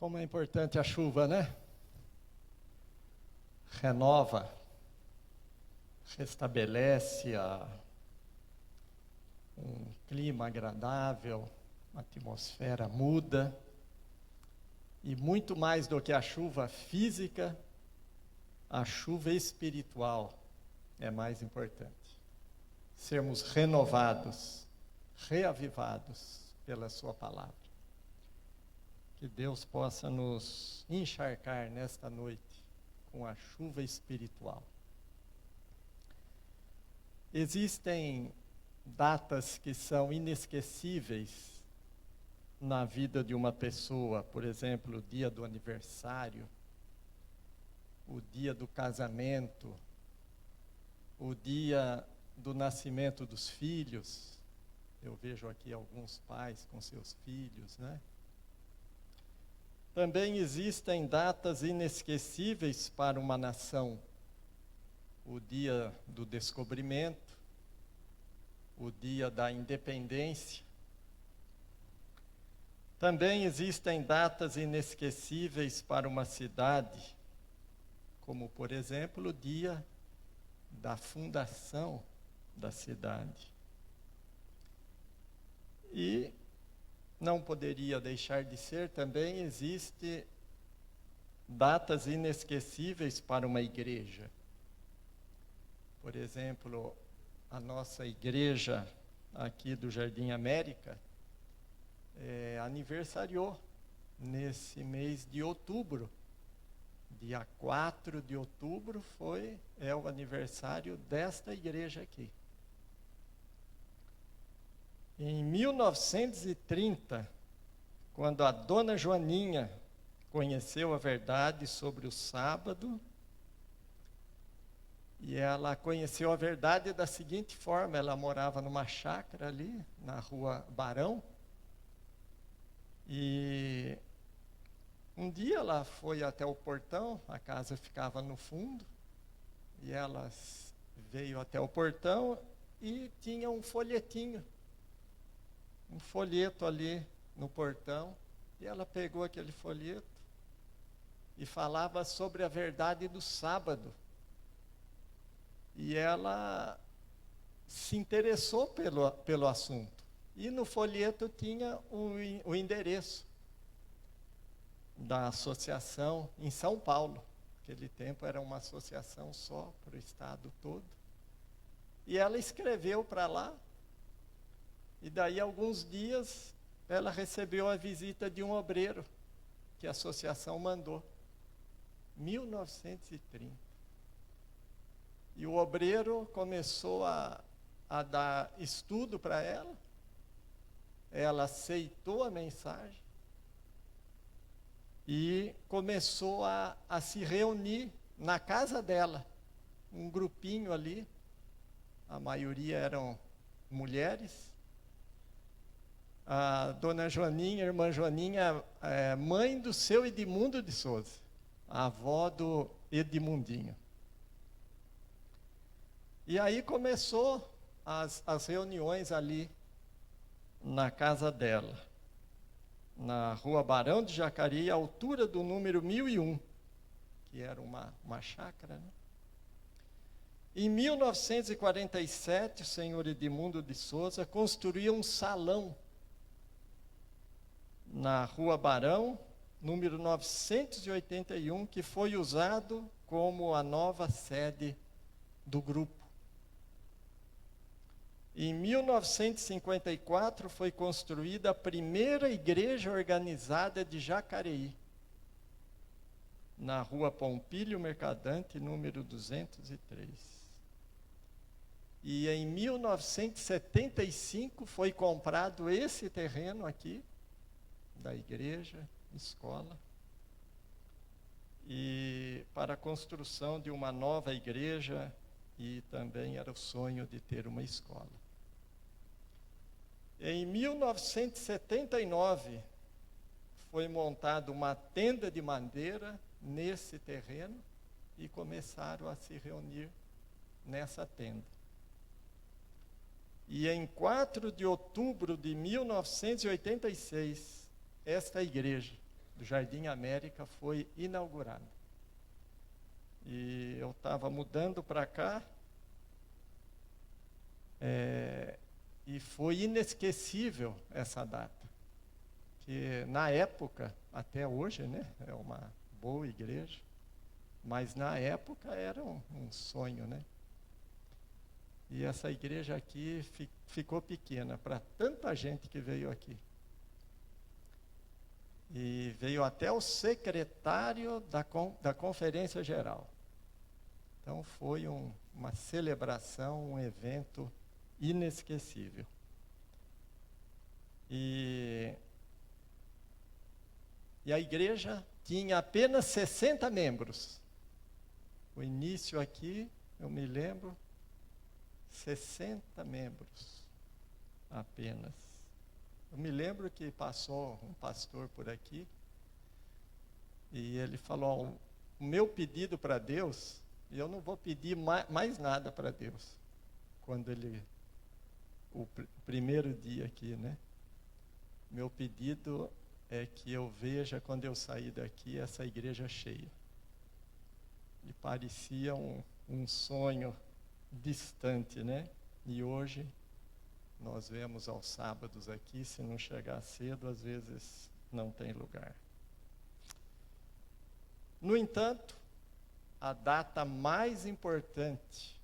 Como é importante a chuva, né? Renova, restabelece um clima agradável, a atmosfera muda. E muito mais do que a chuva física, a chuva espiritual é mais importante. Sermos renovados, reavivados pela sua palavra. Que Deus possa nos encharcar nesta noite com a chuva espiritual. Existem datas que são inesquecíveis na vida de uma pessoa, por exemplo, o dia do aniversário, o dia do casamento, o dia do nascimento dos filhos. Eu vejo aqui alguns pais com seus filhos, né? Também existem datas inesquecíveis para uma nação. O dia do descobrimento, o dia da independência. Também existem datas inesquecíveis para uma cidade, como, por exemplo, o dia da fundação da cidade. E não poderia deixar de ser, também existe datas inesquecíveis para uma igreja. Por exemplo, a nossa igreja aqui do Jardim América aniversariou nesse mês de outubro. Dia 4 de outubro é o aniversário desta igreja aqui. Em 1930, quando a dona Joaninha conheceu a verdade sobre o sábado, e ela conheceu a verdade da seguinte forma: ela morava numa chácara ali, na rua Barão, e um dia ela foi até o portão, a casa ficava no fundo, e ela veio até o portão e tinha um folhetinho, um folheto ali no portão, e ela pegou aquele folheto e falava sobre a verdade do sábado. E ela se interessou pelo assunto. E no folheto tinha o endereço da associação em São Paulo. Naquele tempo era uma associação só para o estado todo. E ela escreveu para lá. E daí, alguns dias, ela recebeu a visita de um obreiro que a associação mandou. 1930. E o obreiro começou a dar estudo para ela. Ela aceitou a mensagem e começou a se reunir na casa dela. Um grupinho ali, a maioria eram mulheres. A dona Joaninha, a irmã Joaninha, mãe do seu Edmundo de Souza, a avó do Edmundinho. E aí começou as reuniões ali na casa dela, na rua Barão de Jacareí, à altura do número 1001, que era uma chácara, né? Em 1947, o senhor Edmundo de Souza construiu um salão na rua Barão, número 981, que foi usado como a nova sede do grupo. Em 1954 foi construída a primeira igreja organizada de Jacareí, na rua Pompílio Mercadante, número 203. E em 1975 foi comprado esse terreno aqui, da igreja, escola, e para a construção de uma nova igreja, e também era o sonho de ter uma escola. Em 1979, foi montada uma tenda de madeira nesse terreno e começaram a se reunir nessa tenda. E em 4 de outubro de 1986, esta igreja do Jardim América foi inaugurada. E eu estava mudando para cá, e foi inesquecível essa data. Que na época, até hoje, né, é uma boa igreja, mas na época era um sonho, né? E essa igreja aqui ficou pequena para tanta gente que veio aqui. E veio até o secretário da Conferência Geral. Então foi uma celebração, um evento inesquecível. E a igreja tinha apenas 60 membros. O início aqui, eu me lembro, 60 membros apenas. Eu me lembro que passou um pastor por aqui e ele falou: o meu pedido para Deus, e eu não vou pedir mais nada para Deus, quando o primeiro dia aqui, né? Meu pedido é que eu veja, quando eu sair daqui, essa igreja cheia. E parecia um sonho distante, né? E hoje nós vemos aos sábados aqui, se não chegar cedo, às vezes não tem lugar. No entanto, a data mais importante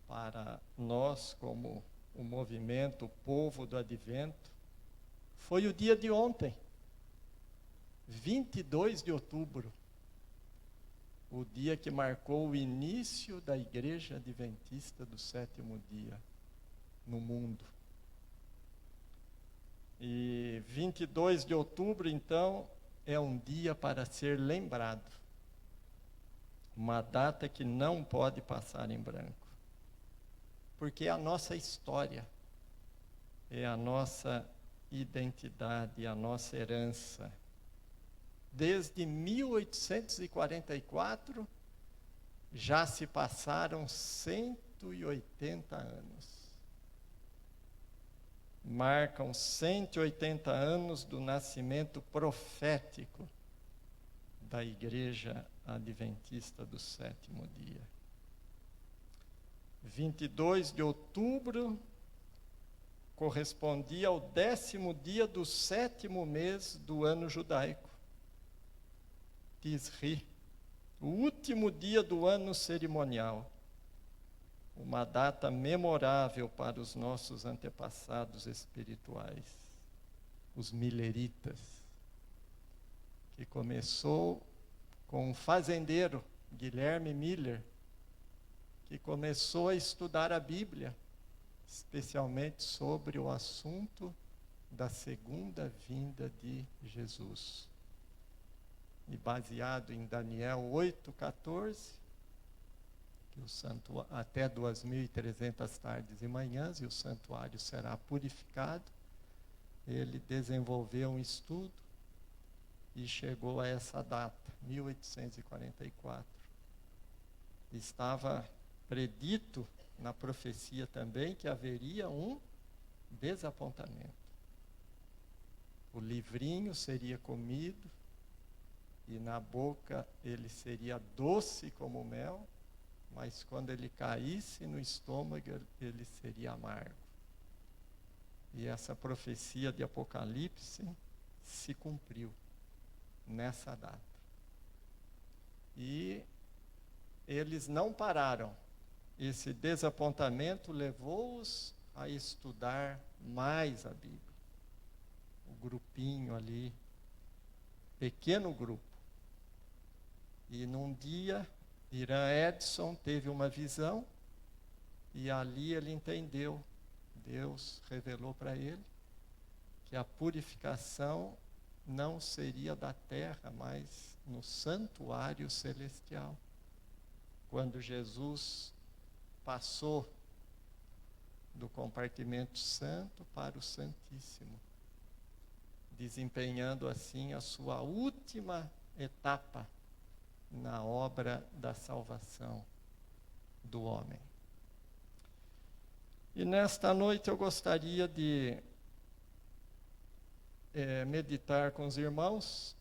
para nós, como o movimento, o povo do Advento, foi o dia de ontem, 22 de outubro, o dia que marcou o início da Igreja Adventista do Sétimo Dia no mundo. E 22 de outubro, então, é um dia para ser lembrado. Uma data que não pode passar em branco. Porque é a nossa história, é a nossa identidade, a nossa herança. Desde 1844, já se passaram 180 anos. Marcam 180 anos do nascimento profético da Igreja Adventista do Sétimo Dia. 22 de outubro correspondia ao 10º dia do 7º mês do ano judaico, Tisri, o último dia do ano cerimonial. Uma data memorável para os nossos antepassados espirituais, os mileritas, que começou com um fazendeiro, Guilherme Miller, que começou a estudar a Bíblia, especialmente sobre o assunto da segunda vinda de Jesus. E baseado em Daniel 8,14, que até 2.300 tardes e manhãs, e o santuário será purificado, ele desenvolveu um estudo e chegou a essa data, 1844. Estava predito na profecia também que haveria um desapontamento. O livrinho seria comido e na boca ele seria doce como mel, mas quando ele caísse no estômago ele seria amargo. E essa profecia de Apocalipse se cumpriu nessa data. E eles não pararam. Esse desapontamento levou-os a estudar mais a Bíblia. O grupinho ali, pequeno grupo. E num dia, Irã Edson teve uma visão, e ali ele entendeu, Deus revelou para ele, que a purificação não seria da terra, mas no santuário celestial. Quando Jesus passou do compartimento santo para o Santíssimo, desempenhando assim a sua última etapa na obra da salvação do homem. E nesta noite eu gostaria de meditar com os irmãos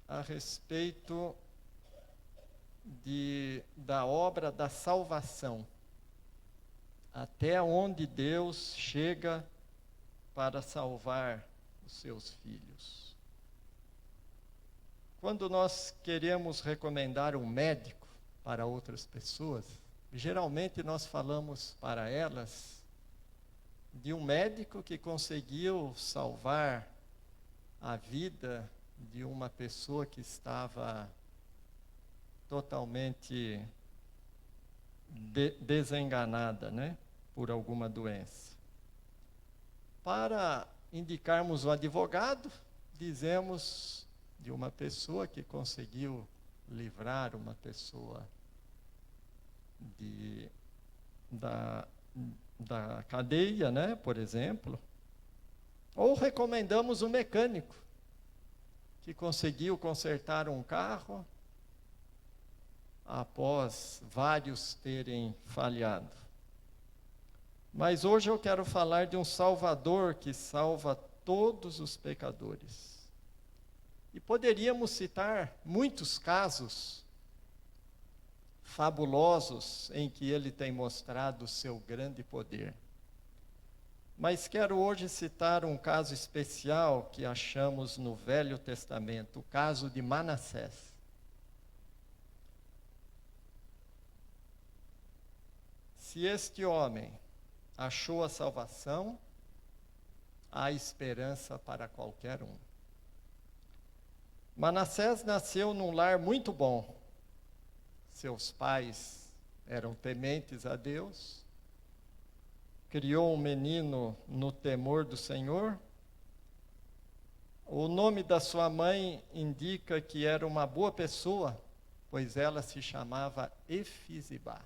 a respeito da obra da salvação. Até onde Deus chega para salvar os seus filhos. Quando nós queremos recomendar um médico para outras pessoas, geralmente nós falamos para elas de um médico que conseguiu salvar a vida de uma pessoa que estava totalmente desenganada, né, por alguma doença. Para indicarmos o advogado, dizemos de uma pessoa que conseguiu livrar uma pessoa da cadeia, né, por exemplo. Ou recomendamos um mecânico que conseguiu consertar um carro após vários terem falhado. Mas hoje eu quero falar de um Salvador que salva todos os pecadores. E poderíamos citar muitos casos fabulosos em que ele tem mostrado o seu grande poder. Mas quero hoje citar um caso especial que achamos no Velho Testamento, o caso de Manassés. Se este homem achou a salvação, há esperança para qualquer um. Manassés nasceu num lar muito bom. Seus pais eram tementes a Deus. Criou um menino no temor do Senhor. O nome da sua mãe indica que era uma boa pessoa, pois ela se chamava Efizibá.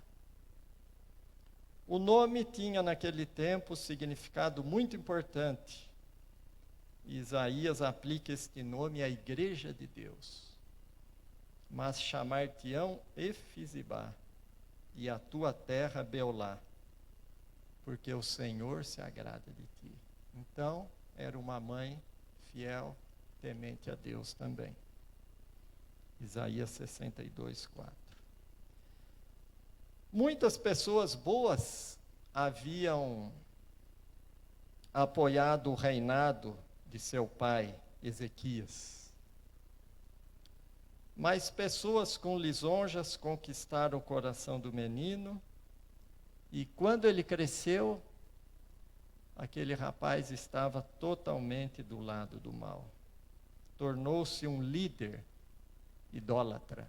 O nome tinha naquele tempo significado muito importante. Isaías aplica este nome à igreja de Deus. Mas chamar-te-ão Efizibá, e a tua terra Beolá, porque o Senhor se agrada de ti. Então, era uma mãe fiel, temente a Deus também. Isaías 62:4. Muitas pessoas boas haviam apoiado o reinado de seu pai, Ezequias. Mas pessoas com lisonjas conquistaram o coração do menino, e quando ele cresceu, aquele rapaz estava totalmente do lado do mal. Tornou-se um líder idólatra.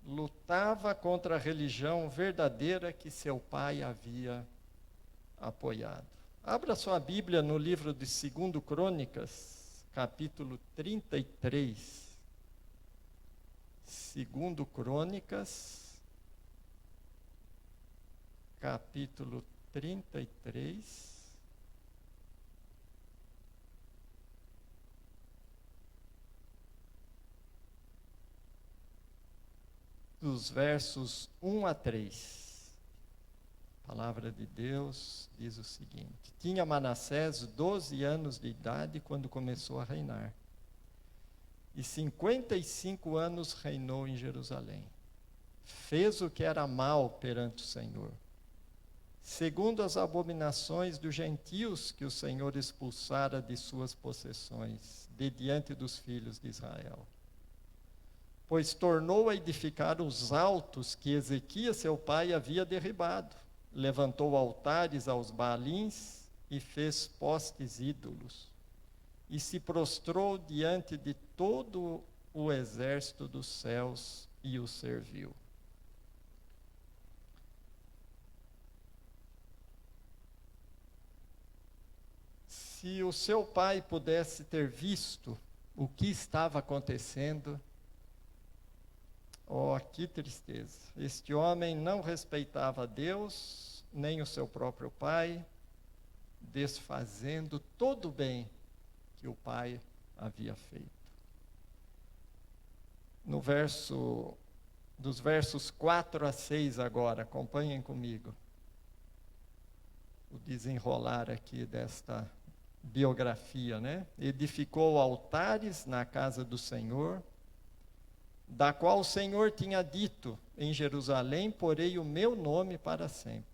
Lutava contra a religião verdadeira que seu pai havia apoiado. Abra sua Bíblia no livro de 2 Crônicas, capítulo 33. 2 Crônicas, capítulo 33. Dos versos 1 a 3. A palavra de Deus diz o seguinte: Tinha Manassés 12 anos de idade quando começou a reinar, e 55 anos reinou em Jerusalém. Fez o que era mal perante o Senhor, segundo as abominações dos gentios que o Senhor expulsara de suas possessões, de diante dos filhos de Israel. Pois tornou a edificar os altos que Ezequias, seu pai, havia derribado. Levantou altares aos Baalins e fez postes ídolos. E se prostrou diante de todo o exército dos céus e o serviu. Se o seu pai pudesse ter visto o que estava acontecendo, oh, que tristeza! Este homem não respeitava Deus, nem o seu próprio pai, desfazendo todo o bem que o pai havia feito. Dos versos 4 a 6 agora, acompanhem comigo o desenrolar aqui biografia, né? Edificou altares na casa do Senhor, da qual o Senhor tinha dito: em Jerusalém porei o meu nome para sempre.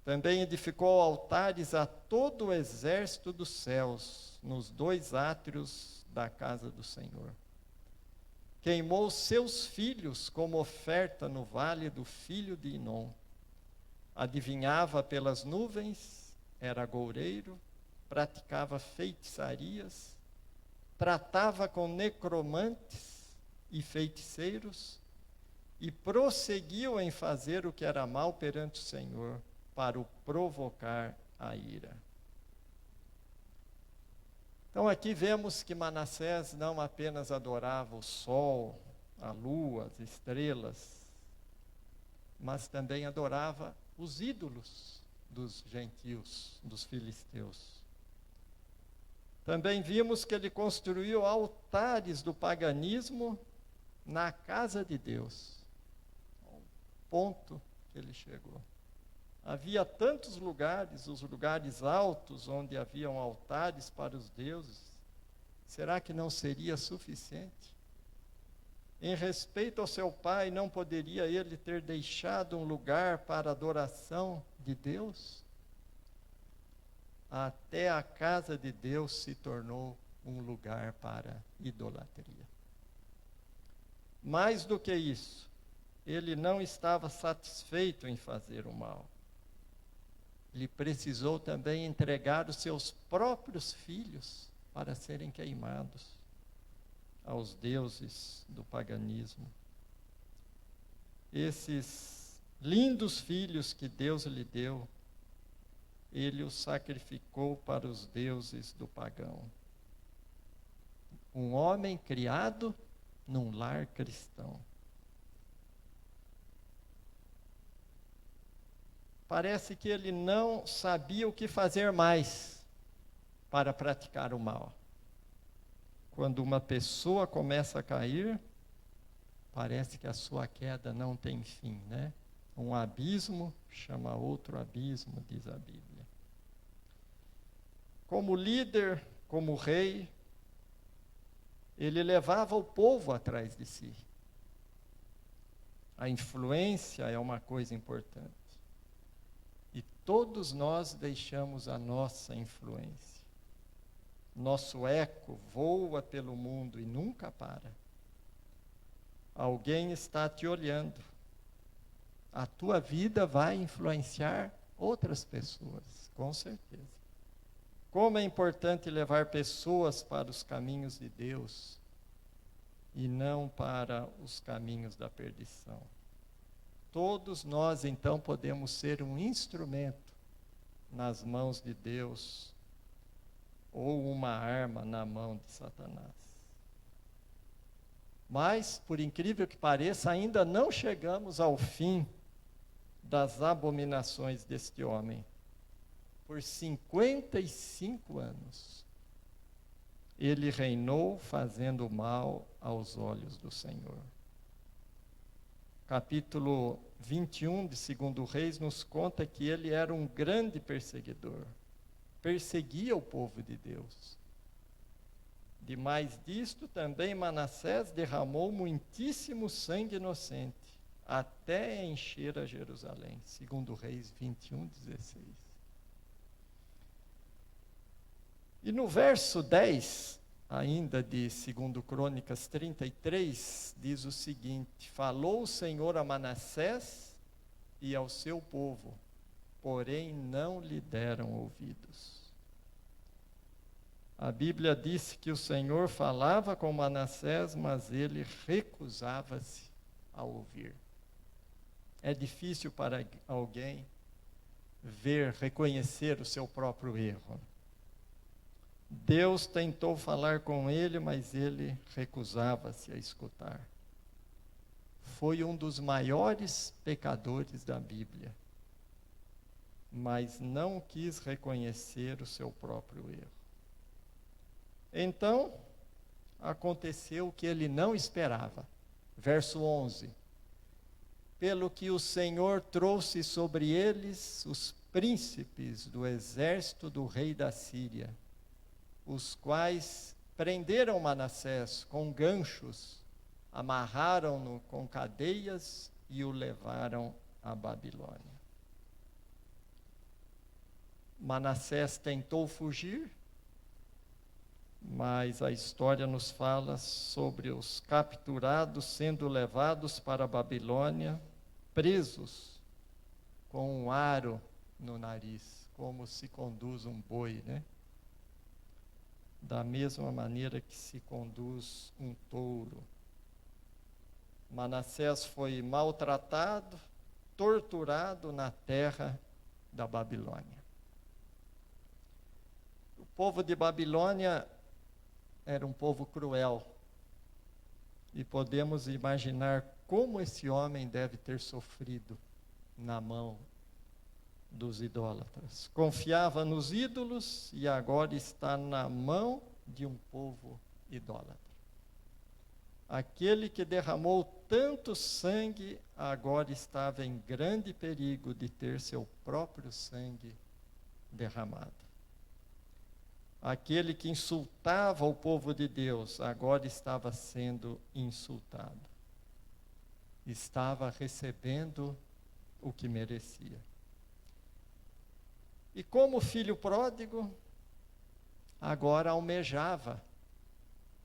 Também edificou altares a todo o exército dos céus, nos 2 átrios da casa do Senhor. Queimou seus filhos como oferta no vale do filho de Inom. Adivinhava pelas nuvens, era agoureiro, praticava feitiçarias, tratava com necromantes e feiticeiros, e prosseguiu em fazer o que era mal perante o Senhor, para o provocar a ira. Então aqui vemos que Manassés não apenas adorava o sol, a lua, as estrelas, mas também adorava os ídolos dos gentios, dos filisteus. Também vimos que ele construiu altares do paganismo na casa de Deus. Ao ponto que ele chegou. Havia tantos lugares, os lugares altos, onde haviam altares para os deuses. Será que não seria suficiente? Em respeito ao seu pai, não poderia ele ter deixado um lugar para a adoração de Deus? Até a casa de Deus se tornou um lugar para idolatria. Mais do que isso, ele não estava satisfeito em fazer o mal. Ele precisou também entregar os seus próprios filhos para serem queimados aos deuses do paganismo. Esses lindos filhos que Deus lhe deu, ele os sacrificou para os deuses do pagão. Um homem criado num lar cristão. Parece que ele não sabia o que fazer mais para praticar o mal. Quando uma pessoa começa a cair, parece que a sua queda não tem fim, né? Um abismo chama outro abismo, diz a Bíblia. Como líder, como rei, ele levava o povo atrás de si. A influência é uma coisa importante. E todos nós deixamos a nossa influência. Nosso eco voa pelo mundo e nunca para. Alguém está te olhando. A tua vida vai influenciar outras pessoas, com certeza. Como é importante levar pessoas para os caminhos de Deus e não para os caminhos da perdição. Todos nós, então, podemos ser um instrumento nas mãos de Deus ou uma arma na mão de Satanás. Mas, por incrível que pareça, ainda não chegamos ao fim das abominações deste homem. Por 55 anos, ele reinou fazendo mal aos olhos do Senhor. Capítulo 21 de 2 Reis nos conta que ele era um grande perseguidor. Perseguia o povo de Deus. Demais disto, também Manassés derramou muitíssimo sangue inocente, até encher a Jerusalém. 2 Reis 21, 16. E no verso 10, ainda de 2 Crônicas 33, diz o seguinte: falou o Senhor a Manassés e ao seu povo, porém não lhe deram ouvidos. A Bíblia disse que o Senhor falava com Manassés, mas ele recusava-se a ouvir. É difícil para alguém reconhecer o seu próprio erro. Deus tentou falar com ele, mas ele recusava-se a escutar. Foi um dos maiores pecadores da Bíblia, mas não quis reconhecer o seu próprio erro. Então, aconteceu o que ele não esperava. Verso 11. Pelo que o Senhor trouxe sobre eles os príncipes do exército do rei da Síria, os quais prenderam Manassés com ganchos, amarraram-no com cadeias e o levaram à Babilônia. Manassés tentou fugir, mas a história nos fala sobre os capturados sendo levados para a Babilônia, presos, com um aro no nariz, como se conduz um boi, né? Da mesma maneira que se conduz um touro. Manassés foi maltratado, torturado na terra da Babilônia. O povo de Babilônia era um povo cruel. E podemos imaginar como esse homem deve ter sofrido na mão dos idólatras. Confiava nos ídolos e agora está na mão de um povo idólatra. Aquele que derramou tanto sangue agora estava em grande perigo de ter seu próprio sangue derramado. Aquele que insultava o povo de Deus agora estava sendo insultado. Estava recebendo o que merecia. E como filho pródigo, agora almejava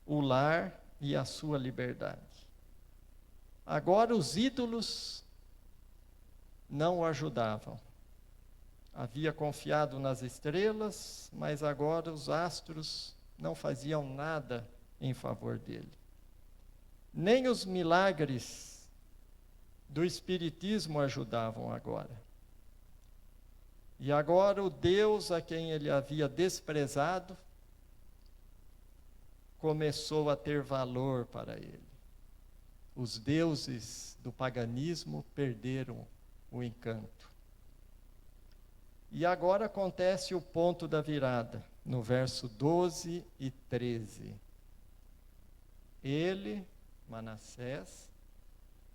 o lar e a sua liberdade. Agora os ídolos não o ajudavam. Havia confiado nas estrelas, mas agora os astros não faziam nada em favor dele. Nem os milagres do espiritismo ajudavam agora. E agora o Deus a quem ele havia desprezado começou a ter valor para ele. Os deuses do paganismo perderam o encanto. E agora acontece o ponto da virada, no verso 12 e 13. Ele, Manassés,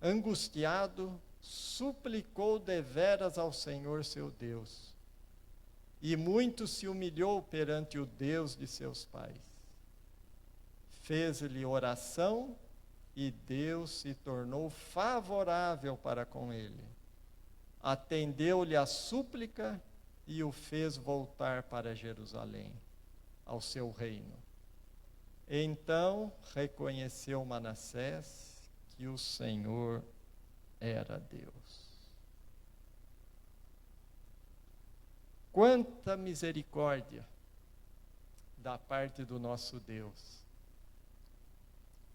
angustiado, suplicou deveras ao Senhor seu Deus, e muito se humilhou perante o Deus de seus pais. Fez-lhe oração, e Deus se tornou favorável para com ele. Atendeu-lhe a súplica e o fez voltar para Jerusalém, ao seu reino. Então reconheceu Manassés que o Senhor era Deus. Quanta misericórdia da parte do nosso Deus.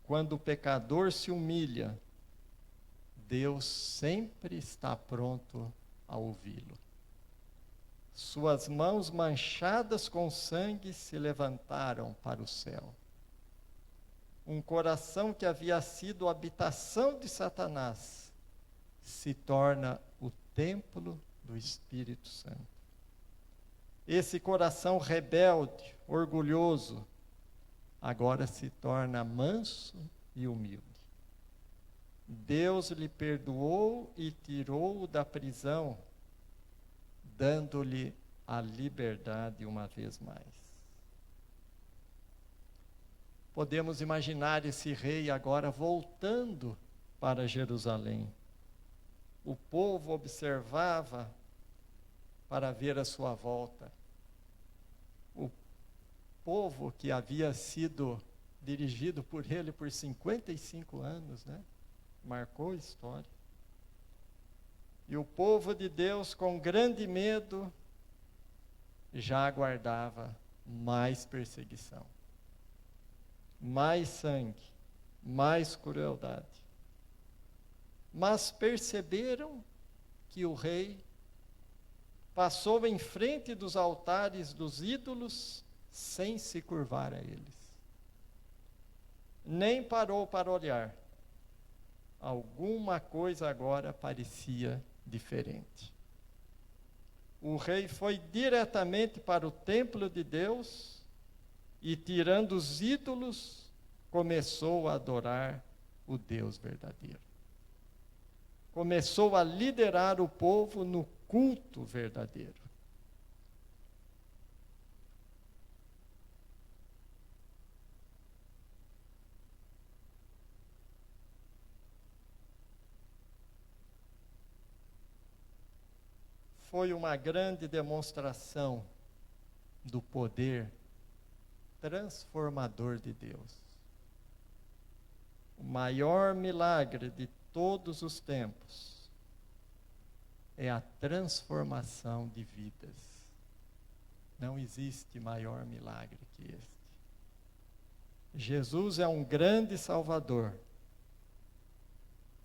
Quando o pecador se humilha, Deus sempre está pronto a ouvi-lo. Suas mãos manchadas com sangue se levantaram para o céu. Um coração que havia sido habitação de Satanás se torna o templo do Espírito Santo. Esse coração rebelde, orgulhoso, agora se torna manso e humilde. Deus lhe perdoou e tirou-o da prisão, dando-lhe a liberdade uma vez mais. Podemos imaginar esse rei agora voltando para Jerusalém. O povo observava para ver a sua volta. O povo que havia sido dirigido por ele por 55 anos, né? Marcou a história. E o povo de Deus, com grande medo, já aguardava mais perseguição, mais sangue, mais crueldade. Mas perceberam que o rei passou em frente dos altares dos ídolos sem se curvar a eles. Nem parou para olhar. Alguma coisa agora parecia diferente. O rei foi diretamente para o templo de Deus e, tirando os ídolos, começou a adorar o Deus verdadeiro. Começou a liderar o povo no culto verdadeiro. foi uma grande demonstração do poder transformador de Deus. O maior milagre de todos os tempos é a transformação de vidas. Não existe maior milagre que este. Jesus é um grande Salvador,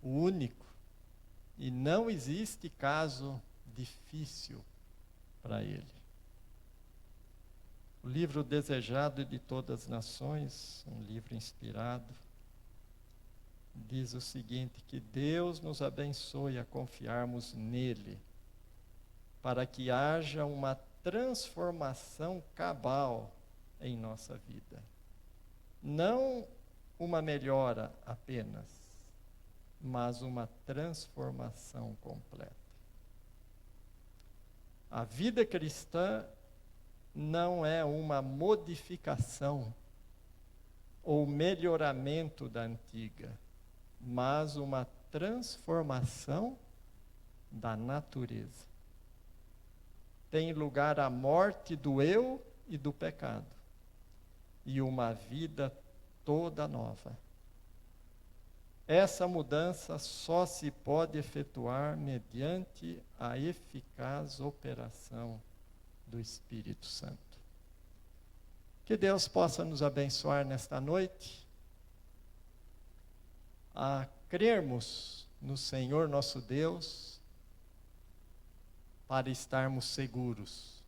o único, e não existe caso difícil para ele. O livro Desejado de Todas as Nações, um livro inspirado, diz o seguinte, que Deus nos abençoe a confiarmos nele, para que haja uma transformação cabal em nossa vida. Não uma melhora apenas, mas uma transformação completa. A vida cristã não é uma modificação ou melhoramento da antiga, mas uma transformação da natureza. Tem lugar a morte do eu e do pecado, e uma vida toda nova. Essa mudança só se pode efetuar mediante a eficaz operação do Espírito Santo. Que Deus possa nos abençoar nesta noite, a crermos no Senhor nosso Deus, para estarmos seguros,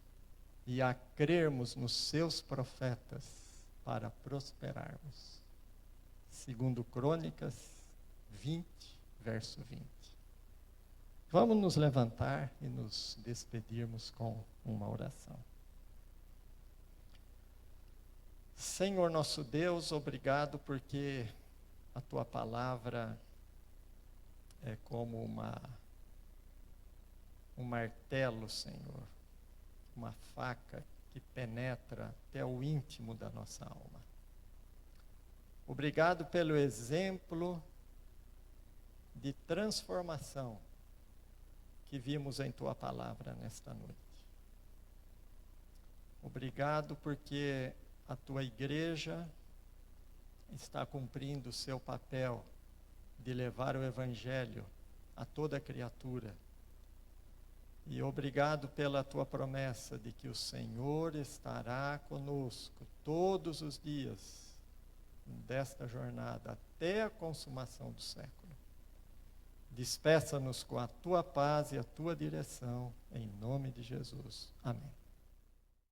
e a crermos nos seus profetas, para prosperarmos. Segundo Crônicas 20, verso 20. Vamos nos levantar e nos despedirmos com uma oração. Senhor nosso Deus, obrigado porque a Tua palavra é como um martelo, Senhor, uma faca que penetra até o íntimo da nossa alma. Obrigado pelo exemplo de transformação que vimos em Tua palavra nesta noite. Obrigado porque a Tua igreja está cumprindo o seu papel de levar o Evangelho a toda criatura. E obrigado pela Tua promessa de que o Senhor estará conosco todos os dias desta jornada, até a consumação do século. Despeça-nos com a Tua paz e a Tua direção, em nome de Jesus. Amém.